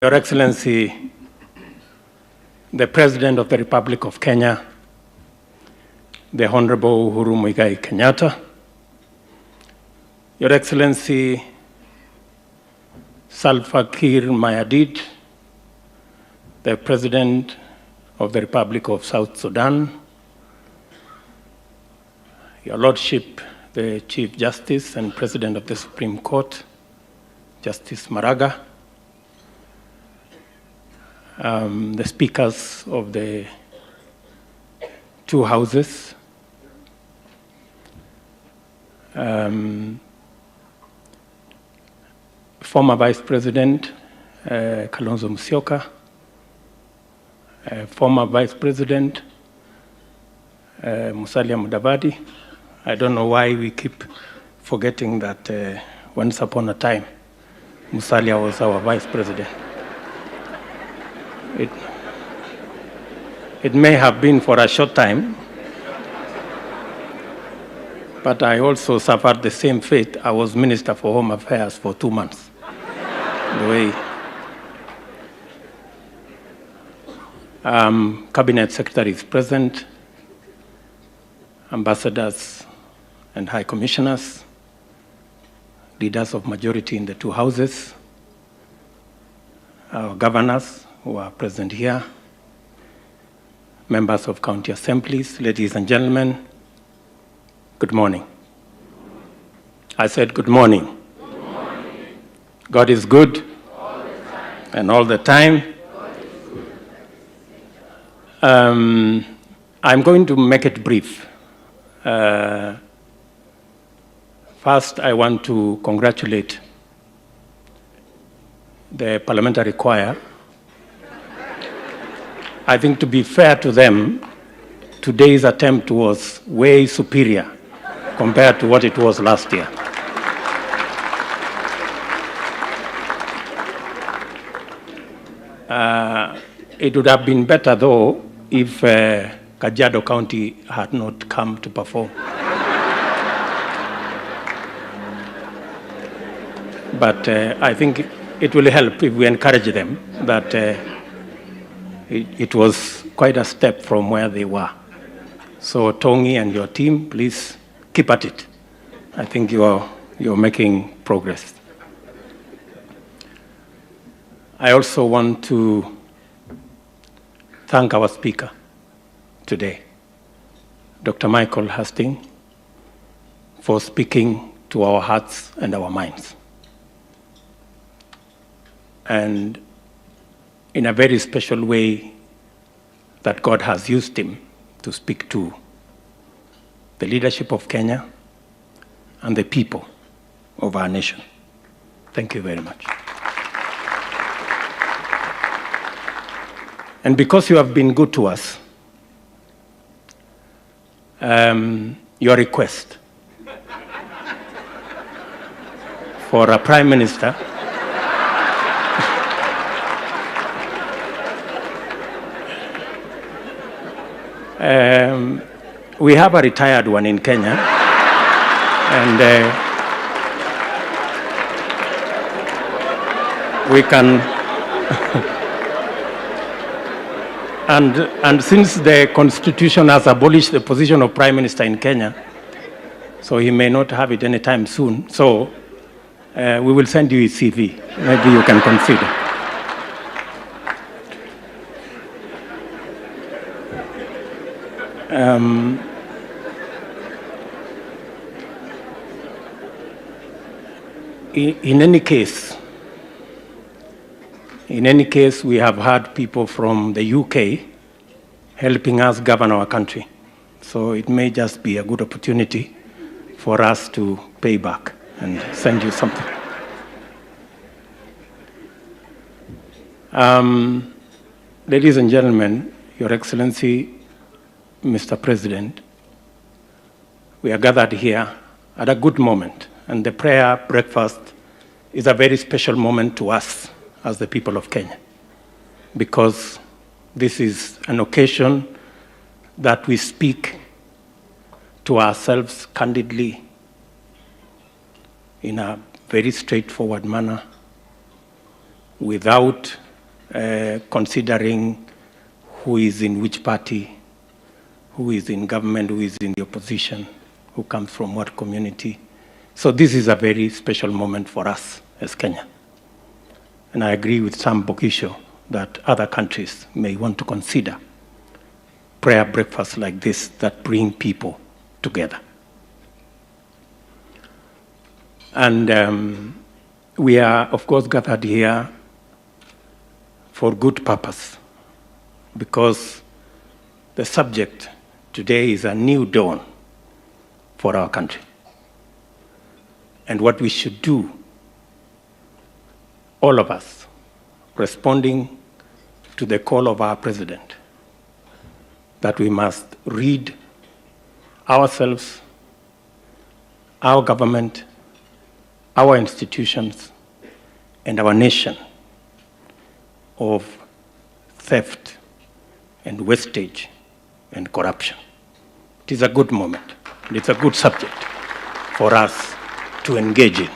Your Excellency, the President of the Republic of Kenya, the Honorable Uhuru Kenyatta, Your Excellency, 𝙏𝙬𝙘𝙧 𝙒𝙬𝙘𝙧, the President of the Republic of South Sudan, Your Lordship, the Chief Justice and President of the Supreme Court, Justice Maraga, the speakers of the two houses, former Vice President Kalonzo Musyoka, former Vice President Musalia Mudavadi. I don't know why we keep forgetting that once upon a time, Musalia was our Vice President. It may have been for a short time, but I also suffered the same fate. I was Minister for Home Affairs for 2 months. The way Cabinet Secretaries present, ambassadors and high commissioners, leaders of majority in the two houses, our governors who are present here, members of county assemblies, ladies and gentlemen, good morning. I said good morning. Good morning. God is good All the time. and all the time. God is good. I'm going to make it brief. First, I want to congratulate the parliamentary choir. I think, to be fair to them, today's attempt was way superior compared to what it was last year. It would have been better, though, if Kajiado County had not come to perform. But I think it will help if we encourage them that it was quite a step from where they were. So Tongi and your team, please keep at it. I think you're making progress. I also want to thank our speaker today, Dr. Michael Hastings, for speaking to our hearts and our minds. And in a very special way that God has used him to speak to the leadership of Kenya and the people of our nation. Thank you very much. And because you have been good to us, your request for a prime minister we have a retired one in Kenya, and we can, and since the Constitution has abolished the position of Prime Minister in Kenya, so he may not have it anytime soon, so we will send you his CV. Maybe you can consider. In any case, we have had people from the UK helping us govern our country. So it may just be a good opportunity for us to pay back and send you something. Ladies and gentlemen, Your Excellency, Mr. President, we are gathered here at a good moment, and the prayer breakfast is a very special moment to us as the people of Kenya, because this is an occasion that we speak to ourselves candidly in a very straightforward manner, without considering who is in which party, who is in government, who is in the opposition, who comes from what community. So this is a very special moment for us as Kenya. And I agree with Sam Bokisho that other countries may want to consider prayer breakfasts like this that bring people together. And we are, of course, gathered here for good purpose, because the subject today is a new dawn for our country. And what we should do, all of us, responding to the call of our president, that we must rid ourselves, our government, our institutions, and our nation of theft and wastage and corruption. It is a good moment, and it's a good subject for us to engage in.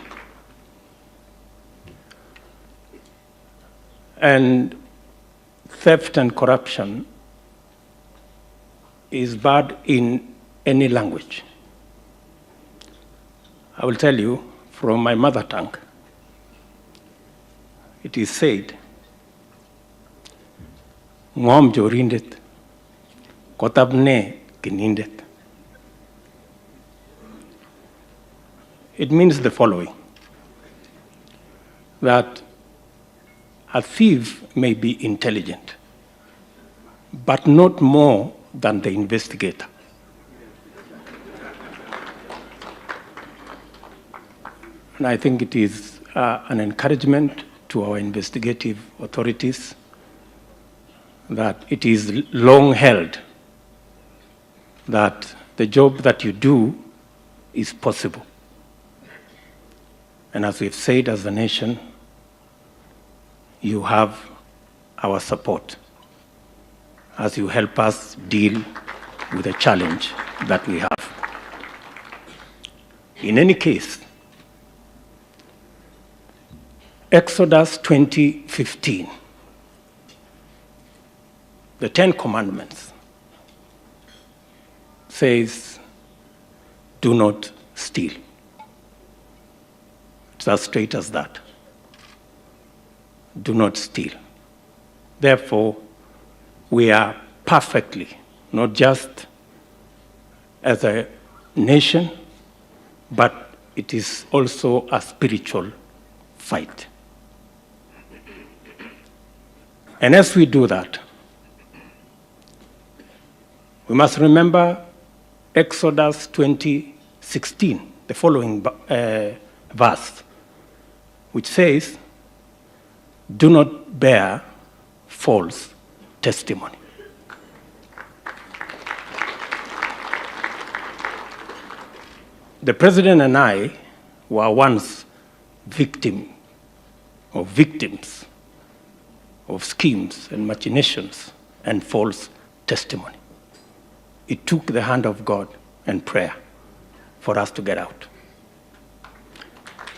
And theft and corruption is bad in any language. I will tell you from my mother tongue. It is said, Ngom jorindet, kotabne kinindet. It means the following, that a thief may be intelligent, but not more than the investigator. And I think it is an encouragement to our investigative authorities that it is long held that the job that you do is possible. And as we've said as a nation, you have our support as you help us deal with the challenge that we have. In any case, Exodus 20:15, the 10 Commandments, says, do not steal. It's as straight as that. Do not steal. Therefore, we are perfectly, not just as a nation, but it is also a spiritual fight. And as we do that, we must remember Exodus 20:16, the following verse, which says, do not bear false testimony. The president and I were once victims of schemes and machinations and false testimony. It took the hand of God and prayer for us to get out.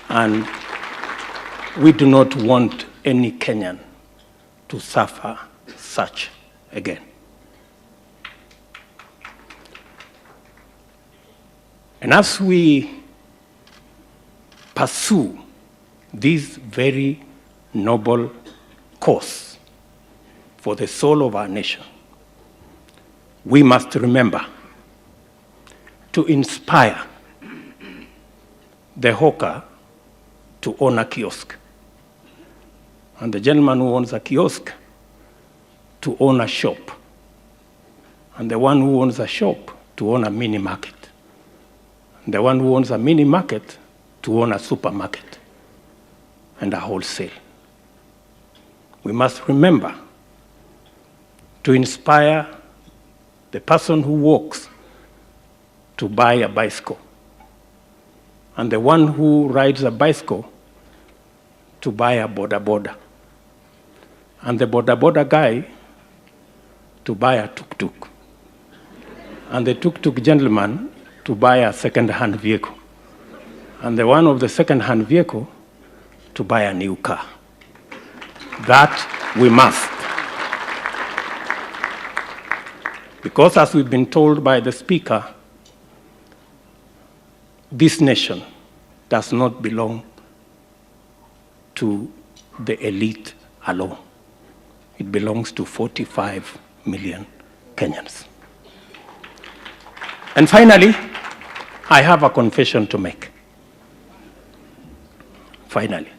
And we do not want any Kenyan to suffer such again. And as we pursue this very noble cause for the soul of our nation, we must remember to inspire the hawker to own a kiosk, and the gentleman who owns a kiosk to own a shop, and the one who owns a shop to own a mini market, and the one who owns a mini market to own a supermarket and a wholesale. We must remember to inspire the person who walks to buy a bicycle, and the one who rides a bicycle to buy a boda, and the boda guy to buy a tuk-tuk, and the tuk-tuk gentleman to buy a second-hand vehicle, and the one of the second-hand vehicle to buy a new car. That We must. Because as we've been told by the Speaker, this nation does not belong to the elite alone. It belongs to 45 million Kenyans. And finally, I have a confession to make. Finally.